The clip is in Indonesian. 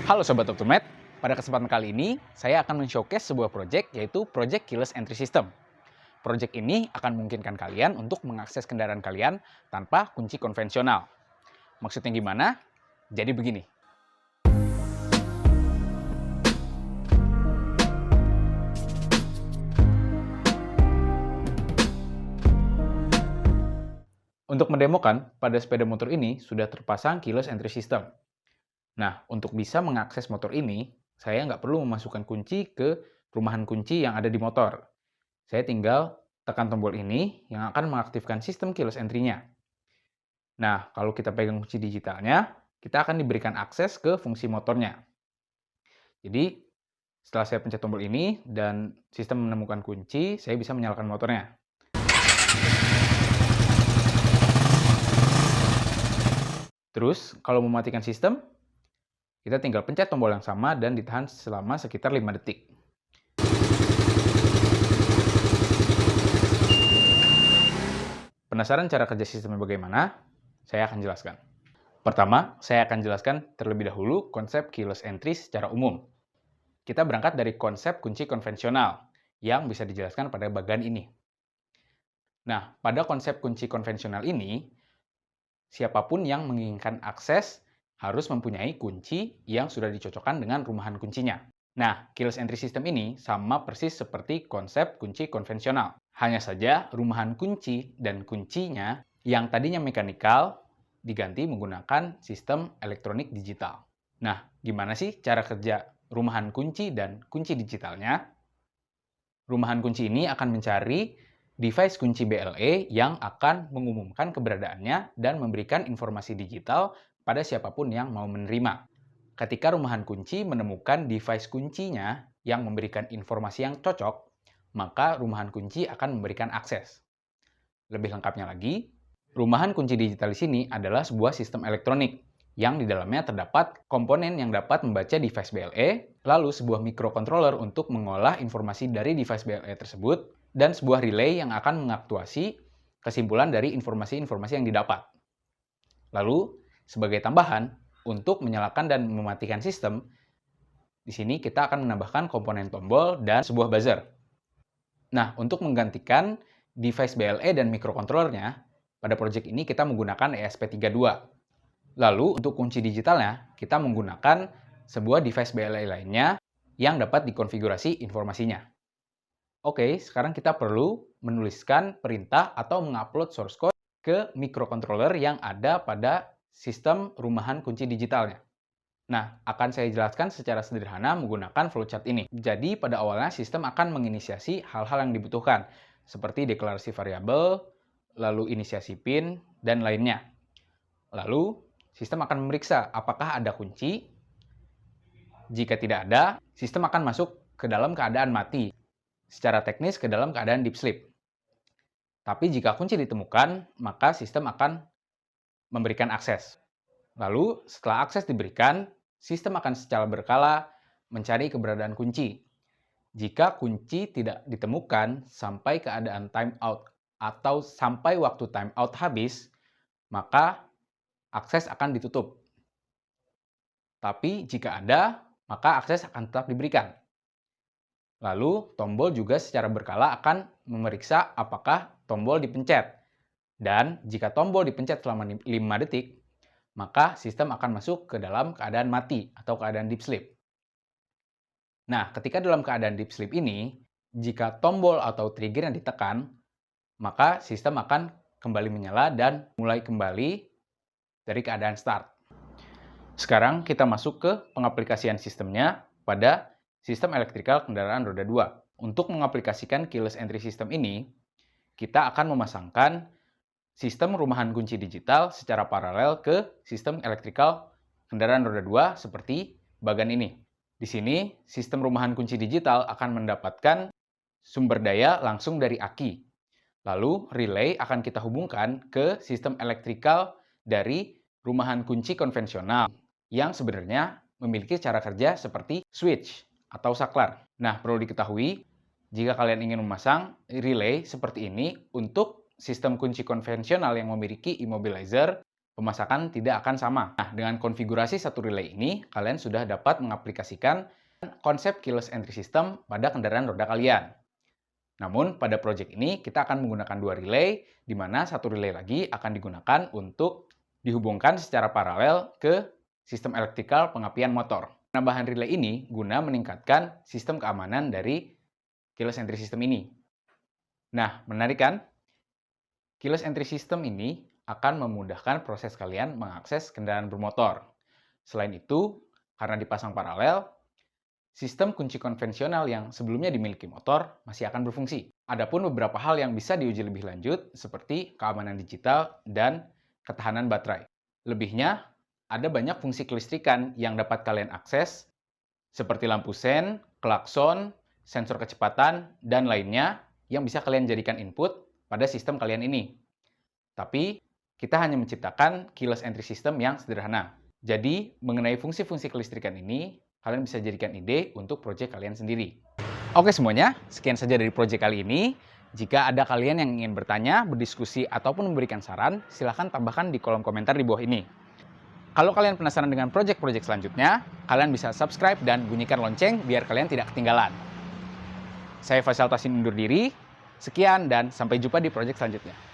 Halo Sobat Optomed, pada kesempatan kali ini saya akan men-showcase sebuah project yaitu Project Keyless Entry System. Project ini akan memungkinkan kalian untuk mengakses kendaraan kalian tanpa kunci konvensional. Maksudnya gimana? Jadi begini. Untuk mendemokan, pada sepeda motor ini sudah terpasang Keyless Entry System. Nah, untuk bisa mengakses motor ini, saya nggak perlu memasukkan kunci ke rumahan kunci yang ada di motor. Saya tinggal tekan tombol ini yang akan mengaktifkan sistem keyless entry-nya. Nah, kalau kita pegang kunci digitalnya, kita akan diberikan akses ke fungsi motornya. Jadi, setelah saya pencet tombol ini dan sistem menemukan kunci, saya bisa menyalakan motornya. Terus, kalau mematikan sistem, kita tinggal pencet tombol yang sama dan ditahan selama sekitar 5 detik. Penasaran cara kerja sistemnya bagaimana? Saya akan jelaskan. Pertama, saya akan jelaskan terlebih dahulu konsep keyless entry secara umum. Kita berangkat dari konsep kunci konvensional yang bisa dijelaskan pada bagian ini. Nah, pada konsep kunci konvensional ini, siapapun yang menginginkan akses harus mempunyai kunci yang sudah dicocokkan dengan rumahan kuncinya. Nah, keyless entry system ini sama persis seperti konsep kunci konvensional. Hanya saja rumahan kunci dan kuncinya yang tadinya mekanikal diganti menggunakan sistem elektronik digital. Nah, gimana sih cara kerja rumahan kunci dan kunci digitalnya? Rumahan kunci ini akan mencari device kunci BLE yang akan mengumumkan keberadaannya dan memberikan informasi digital pada siapapun yang mau menerima. Ketika rumahan kunci menemukan device kuncinya yang memberikan informasi yang cocok, maka rumahan kunci akan memberikan akses. Lebih lengkapnya lagi, rumahan kunci digital di sini adalah sebuah sistem elektronik yang di dalamnya terdapat komponen yang dapat membaca device BLE, lalu sebuah microcontroller untuk mengolah informasi dari device BLE tersebut, dan sebuah relay yang akan mengaktuasi kesimpulan dari informasi-informasi yang didapat. Lalu, sebagai tambahan, untuk menyalakan dan mematikan sistem, di sini kita akan menambahkan komponen tombol dan sebuah buzzer. Nah, untuk menggantikan device BLE dan microcontrollernya, pada project ini kita menggunakan ESP32. Lalu, untuk kunci digitalnya, kita menggunakan sebuah device BLE lainnya yang dapat dikonfigurasi informasinya. Oke, sekarang kita perlu menuliskan perintah atau mengupload source code ke microcontroller yang ada pada sistem rumahan kunci digitalnya. Nah, akan saya jelaskan secara sederhana menggunakan flowchart ini. Jadi, pada awalnya sistem akan menginisiasi hal-hal yang dibutuhkan, seperti deklarasi variabel, lalu inisiasi PIN, dan lainnya. Lalu, sistem akan memeriksa apakah ada kunci. Jika tidak ada, sistem akan masuk ke dalam keadaan mati, secara teknis ke dalam keadaan deep sleep. Tapi jika kunci ditemukan, maka sistem akan memberikan akses. Lalu, setelah akses diberikan, sistem akan secara berkala mencari keberadaan kunci. Jika kunci tidak ditemukan sampai keadaan timeout atau sampai waktu timeout habis, maka akses akan ditutup. Tapi jika ada, maka akses akan tetap diberikan. Lalu, tombol juga secara berkala akan memeriksa apakah tombol dipencet. Dan jika tombol dipencet selama 5 detik, maka sistem akan masuk ke dalam keadaan mati atau keadaan deep sleep. Nah, ketika dalam keadaan deep sleep ini, jika tombol atau trigger yang ditekan, maka sistem akan kembali menyala dan mulai kembali dari keadaan start. Sekarang kita masuk ke pengaplikasian sistemnya pada sistem elektrikal kendaraan roda 2. Untuk mengaplikasikan keyless entry system ini, kita akan memasangkan sistem rumahan kunci digital secara paralel ke sistem elektrikal kendaraan roda 2 seperti bagan ini. Di sini, sistem rumahan kunci digital akan mendapatkan sumber daya langsung dari aki. Lalu, relay akan kita hubungkan ke sistem elektrikal dari rumahan kunci konvensional yang sebenarnya memiliki cara kerja seperti switch atau saklar. Nah, perlu diketahui, jika kalian ingin memasang relay seperti ini untuk sistem kunci konvensional yang memiliki immobilizer, pemasakan tidak akan sama. Nah, dengan konfigurasi satu relay ini, kalian sudah dapat mengaplikasikan konsep keyless entry system pada kendaraan roda kalian. Namun, pada project ini kita akan menggunakan dua relay, di mana satu relay lagi akan digunakan untuk dihubungkan secara paralel ke sistem elektrikal pengapian motor. Penambahan relay ini guna meningkatkan sistem keamanan dari keyless entry system ini. Nah, menarik kan? Keyless entry system ini akan memudahkan proses kalian mengakses kendaraan bermotor. Selain itu, karena dipasang paralel, sistem kunci konvensional yang sebelumnya dimiliki motor masih akan berfungsi. Adapun beberapa hal yang bisa diuji lebih lanjut, seperti keamanan digital dan ketahanan baterai. Lebihnya, ada banyak fungsi kelistrikan yang dapat kalian akses, seperti lampu sen, klakson, sensor kecepatan, dan lainnya yang bisa kalian jadikan input pada sistem kalian ini. Tapi, kita hanya menciptakan keyless entry system yang sederhana. Jadi, mengenai fungsi-fungsi kelistrikan ini, kalian bisa jadikan ide untuk proyek kalian sendiri. Oke semuanya, sekian saja dari proyek kali ini. Jika ada kalian yang ingin bertanya, berdiskusi, ataupun memberikan saran, silahkan tambahkan di kolom komentar di bawah ini. Kalau kalian penasaran dengan proyek-proyek selanjutnya, kalian bisa subscribe dan bunyikan lonceng biar kalian tidak ketinggalan. Saya Faisal Tasin undur diri, sekian dan sampai jumpa di proyek selanjutnya.